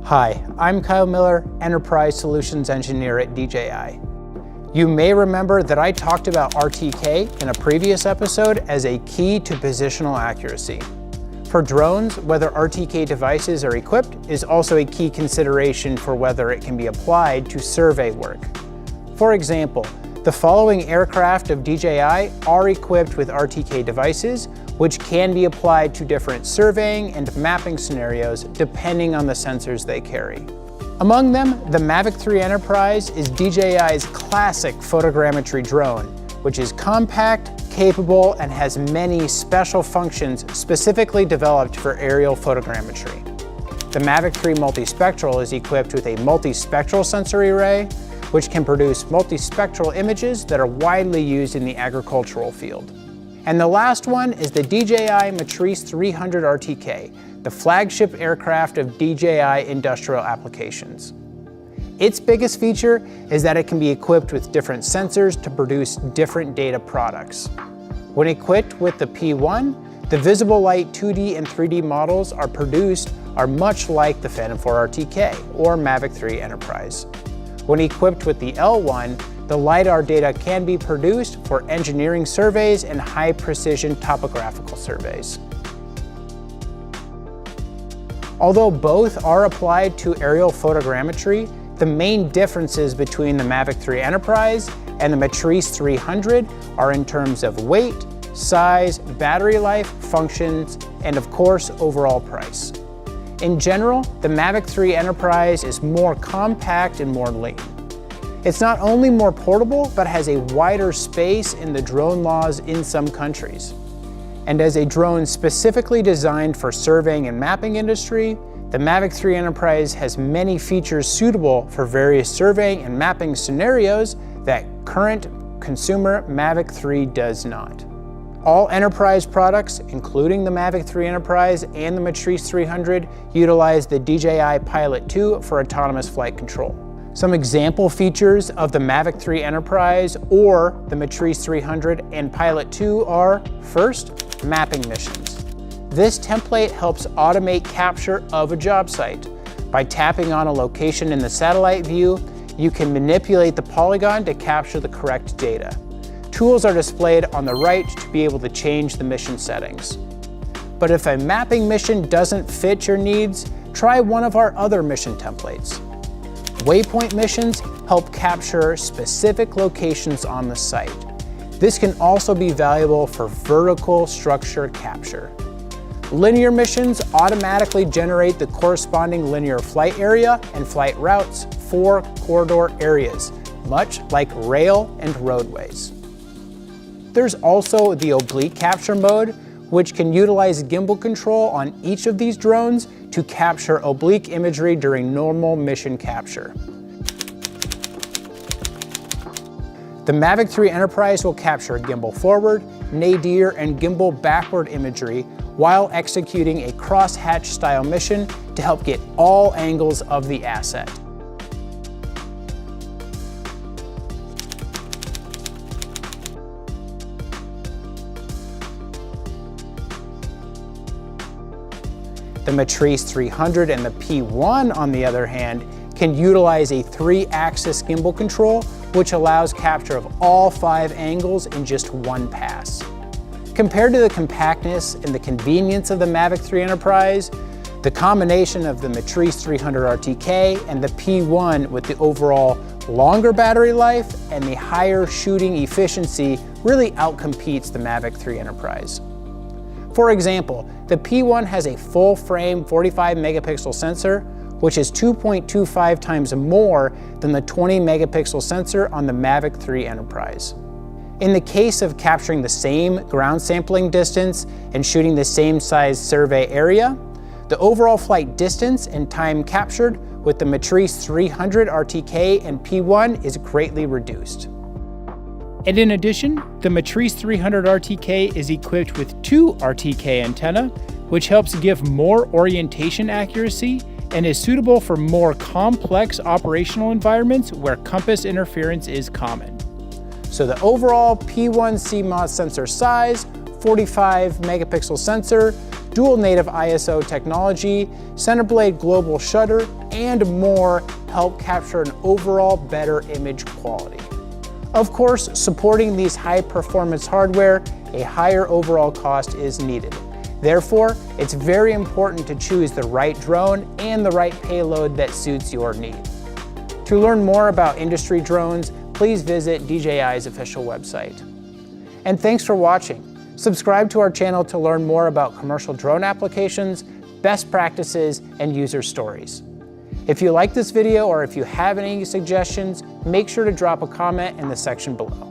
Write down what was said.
Hi, I'm Kyle Miller, Enterprise Solutions Engineer at DJI. You may remember that I talked about RTK in a previous episode as a key to positional accuracy. For drones, whether RTK devices are equipped is also a key consideration for whether it can be applied to survey work. For example, the following aircraft of DJI are equipped with RTK devices, which can be applied to different surveying and mapping scenarios depending on the sensors they carry. Among them, the Mavic 3 Enterprise is DJI's classic photogrammetry drone, which is compact, capable, and has many special functions specifically developed for aerial photogrammetry. The Mavic 3 Multispectral is equipped with a multispectral sensory array, which can produce multispectral images that are widely used in the agricultural field. And the last one is the DJI Matrice 300 RTK, the flagship aircraft of DJI industrial applications. Its biggest feature is that it can be equipped with different sensors to produce different data products. When equipped with the P1, the visible light 2D and 3D models are much like the Phantom 4 RTK or Mavic 3 Enterprise. When equipped with the L1, the LiDAR data can be produced for engineering surveys and high-precision topographical surveys. Although both are applied to aerial photogrammetry, the main differences between the Mavic 3 Enterprise and the Matrice 300 are in terms of weight, size, battery life, functions, and of course, overall price. In general, the Mavic 3 Enterprise is more compact and more lean. It's not only more portable, but has a wider space in the drone laws in some countries. And as a drone specifically designed for surveying and mapping industry, the Mavic 3 Enterprise has many features suitable for various surveying and mapping scenarios that current consumer Mavic 3 does not. All Enterprise products, including the Mavic 3 Enterprise and the Matrice 300, utilize the DJI Pilot 2 for autonomous flight control. Some example features of the Mavic 3 Enterprise or the Matrice 300 and Pilot 2 are, first, mapping missions. This template helps automate capture of a job site. By tapping on a location in the satellite view, you can manipulate the polygon to capture the correct data. Tools are displayed on the right to be able to change the mission settings. But if a mapping mission doesn't fit your needs, try one of our other mission templates. Waypoint missions help capture specific locations on the site. This can also be valuable for vertical structure capture. Linear missions automatically generate the corresponding linear flight area and flight routes for corridor areas, much like rail and roadways. There's also the oblique capture mode, which can utilize gimbal control on each of these drones to capture oblique imagery during normal mission capture. The Mavic 3 Enterprise will capture gimbal forward, nadir, and gimbal backward imagery while executing a crosshatch style mission to help get all angles of the asset. The Matrice 300 and the P1, on the other hand, can utilize a 3-axis gimbal control, which allows capture of all 5 angles in just one pass. Compared to the compactness and the convenience of the Mavic 3 Enterprise, the combination of the Matrice 300 RTK and the P1 with the overall longer battery life and the higher shooting efficiency really outcompetes the Mavic 3 Enterprise. For example, the P1 has a full-frame 45-megapixel sensor, which is 2.25 times more than the 20-megapixel sensor on the Mavic 3 Enterprise. In the case of capturing the same ground sampling distance and shooting the same size survey area, the overall flight distance and time captured with the Matrice 300 RTK and P1 is greatly reduced. And in addition, the Matrice 300 RTK is equipped with 2 RTK antenna, which helps give more orientation accuracy and is suitable for more complex operational environments where compass interference is common. So the overall P1 CMOS sensor size, 45 megapixel sensor, dual native ISO technology, center blade global shutter, and more help capture an overall better image quality. Of course, supporting these high-performance hardware, a higher overall cost is needed. Therefore, it's very important to choose the right drone and the right payload that suits your need. To learn more about industry drones, please visit DJI's official website. And thanks for watching. Subscribe to our channel to learn more about commercial drone applications, best practices, and user stories. If you like this video or if you have any suggestions, make sure to drop a comment in the section below.